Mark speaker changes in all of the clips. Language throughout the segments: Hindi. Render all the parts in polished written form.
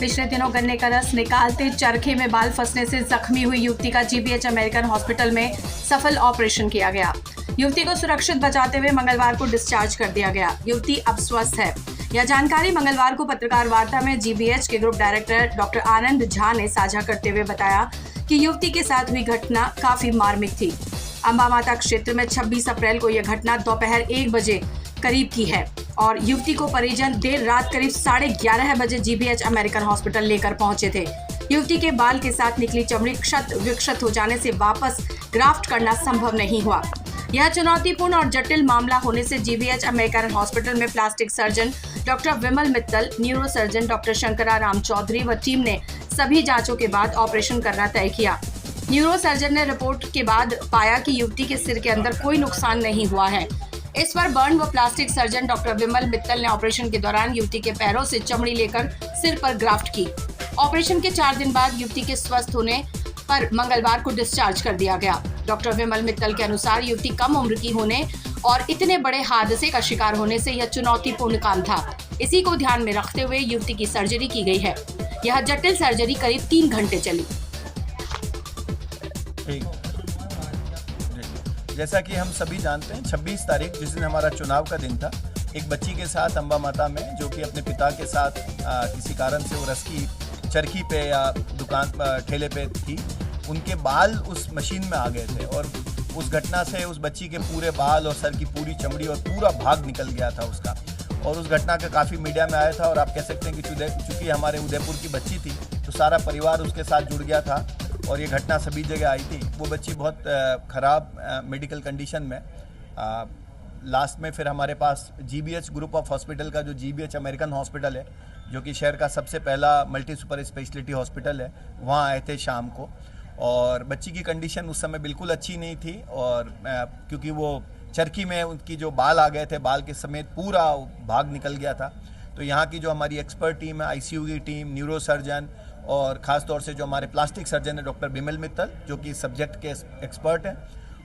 Speaker 1: पिछले दिनों गन्ने का रस निकालते चरखे में बाल फंसने से जख्मी हुई युवती का जीबीएच अमेरिकन हॉस्पिटल में सफल ऑपरेशन किया गया। युवती को सुरक्षित बचाते हुए मंगलवार को डिस्चार्ज कर दिया गया। युवती अब स्वस्थ है। यह जानकारी मंगलवार को पत्रकार वार्ता में जीबीएच के ग्रुप डायरेक्टर डॉक्टर आनंद झा ने साझा करते हुए बताया कि युवती के साथ हुई घटना काफी मार्मिक थी। अंबा माता क्षेत्र में 26 अप्रैल को यह घटना दोपहर 1 बजे करीब की है और युवती को परिजन देर रात करीब 11:30 बजे जीबीएच अमेरिकन हॉस्पिटल लेकर पहुंचे थे। युवती के बाल के साथ निकली चमड़ी क्षत विक्षत हो जाने से वापस ग्राफ्ट करना संभव नहीं हुआ। यह चुनौतीपूर्ण और जटिल मामला होने से जीबीएच अमेरिकन हॉस्पिटल में plastic surgeon doctor Vimal Mittal, neuro surgeon doctor Shankara Ram Chaudhary व टीम ने सभी जांचों के बाद ऑपरेशन करना तय किया। न्यूरो सर्जन ने रिपोर्ट के बाद पाया कि युवती के सिर के अंदर कोई नुकसान नहीं हुआ है। इस पर बर्न व plastic surgeon doctor Vimal Mittal ने ऑपरेशन के दौरान युवती के पैरों से चमड़ी लेकर सिर पर ग्राफ्ट की। ऑपरेशन के 4 दिन बाद युवती के स्वस्थ होने पर मंगलवार को डिस्चार्ज कर दिया गया। डॉक्टर विमल मित्तल के अनुसार युवती कम उम्र की होने और इतने बड़े हादसे का शिकार होने से यह चुनौतीपूर्ण काम था। इसी को ध्यान में रखते हुए युवती की सर्जरी की गई है। यह जटिल सर्जरी करीब 3 घंटे चली।
Speaker 2: जैसा कि हम सभी जानते हैं, 26 तारीख जिस दिन हमारा चुनाव का दिन था, एक बच्ची के साथ अंबा माता में, जो कि अपने पिता के साथ किसी कारण से वो रस की चरखी पे या दुकान ठेले पे थी, उनके बाल उस मशीन में आ गए थे और उस घटना से उस बच्ची के पूरे बाल और सर की पूरी चमड़ी और पूरा भाग निकल गया था उसका। और उस घटना का काफ़ी मीडिया में आया था और आप कह सकते हैं कि चूँकि हमारे उदयपुर की बच्ची थी तो सारा परिवार उसके साथ जुड़ गया था और ये घटना सभी जगह आई थी। वो बच्ची बहुत ख़राब मेडिकल कंडीशन में लास्ट में फिर हमारे पास जीबीएच ग्रुप ऑफ हॉस्पिटल का जो जीबीएच अमेरिकन हॉस्पिटल है, जो कि शहर का सबसे पहला मल्टी सुपर स्पेशलिटी हॉस्पिटल है, वहाँ आए थे शाम को। और बच्ची की कंडीशन उस समय बिल्कुल अच्छी नहीं थी और क्योंकि वो चरखी में उनकी जो बाल आ गए थे, बाल के समेत पूरा भाग निकल गया था। तो यहाँ की जो हमारी एक्सपर्ट टीम है, आईसीयू की टीम, न्यूरो सर्जन और ख़ास तौर से जो हमारे प्लास्टिक सर्जन है डॉक्टर विमल मित्तल, जो कि सब्जेक्ट के एक्सपर्ट हैं,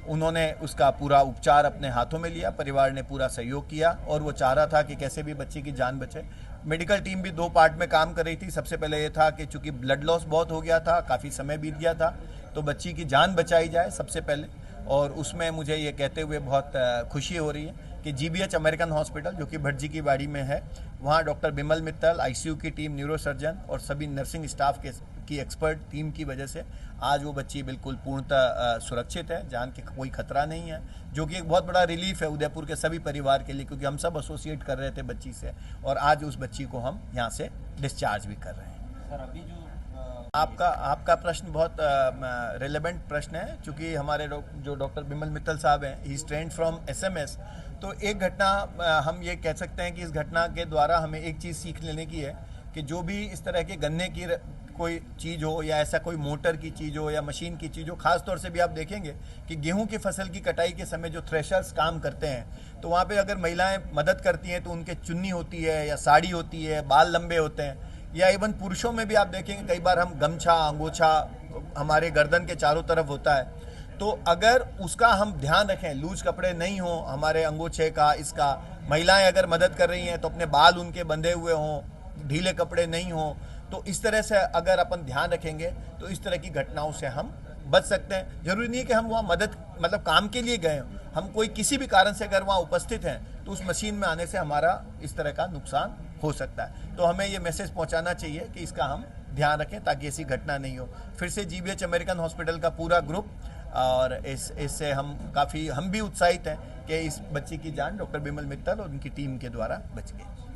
Speaker 2: उन्होंने उसका पूरा उपचार अपने हाथों में लिया। परिवार ने पूरा सहयोग किया और वो चाह रहा था कि कैसे भी बच्ची की जान बचे। मेडिकल टीम भी 2 पार्ट में काम कर रही थी। सबसे पहले ये था कि चूँकि ब्लड लॉस बहुत हो गया था, काफ़ी समय बीत गया था, तो बच्ची की जान बचाई जाए सबसे पहले। और उसमें मुझे ये कहते हुए बहुत खुशी हो रही है कि जीबीएच अमेरिकन हॉस्पिटल, जो कि भटजी की बाड़ी में है, वहाँ डॉक्टर विमल मित्तल, आईसीयू की टीम, न्यूरो सर्जन और सभी नर्सिंग स्टाफ की एक्सपर्ट टीम की वजह से आज वो बच्ची बिल्कुल पूर्णतः सुरक्षित है, जान के कोई खतरा नहीं है, जो कि एक बहुत बड़ा रिलीफ है उदयपुर के सभी परिवार के लिए, क्योंकि हम सब एसोसिएट कर रहे थे बच्ची से और आज उस बच्ची को हम यहाँ से डिस्चार्ज भी कर रहे हैं।
Speaker 3: सर, अभी जो
Speaker 2: आपका प्रश्न बहुत रिलेवेंट प्रश्न है, क्योंकि हमारे जो डॉक्टर विमल मित्तल साहब हैं, he is trend from SMS. तो एक घटना हम ये कह सकते हैं कि इस घटना के द्वारा हमें एक चीज़ सीख लेने की है कि जो भी इस तरह के गन्ने की कोई चीज़ हो या ऐसा कोई मोटर की चीज़ हो या मशीन की चीज़ हो, ख़ास तौर से भी आप देखेंगे कि गेहूं की फसल की कटाई के समय जो थ्रेशर्स काम करते हैं, तो वहाँ पे अगर महिलाएं मदद करती हैं तो उनके चुन्नी होती है या साड़ी होती है, बाल लंबे होते हैं, या इवन पुरुषों में भी आप देखेंगे कई बार हम गमछा अंगोछा हमारे गर्दन के चारों तरफ होता है, तो अगर उसका हम ध्यान रखें, लूज कपड़े नहीं हो हमारे अंगोछे का, इसका महिलाएं अगर मदद कर रही हैं तो अपने बाल उनके बंधे हुए हों, ढीले कपड़े नहीं हों, तो इस तरह से अगर अपन ध्यान रखेंगे तो इस तरह की घटनाओं से हम बच सकते हैं। जरूरी नहीं कि हम वहाँ मदद मतलब काम के लिए गए हों, हम कोई किसी भी कारण से अगर वहाँ उपस्थित हैं तो उस मशीन में आने से हमारा इस तरह का नुकसान हो सकता है। तो हमें ये मैसेज पहुँचाना चाहिए कि इसका हम ध्यान रखें ताकि ऐसी घटना नहीं हो। फिर से जीबीएच अमेरिकन हॉस्पिटल का पूरा ग्रुप और इससे हम भी उत्साहित हैं कि इस बच्ची की जान डॉक्टर विमल मित्तल और उनकी टीम के द्वारा बच गई।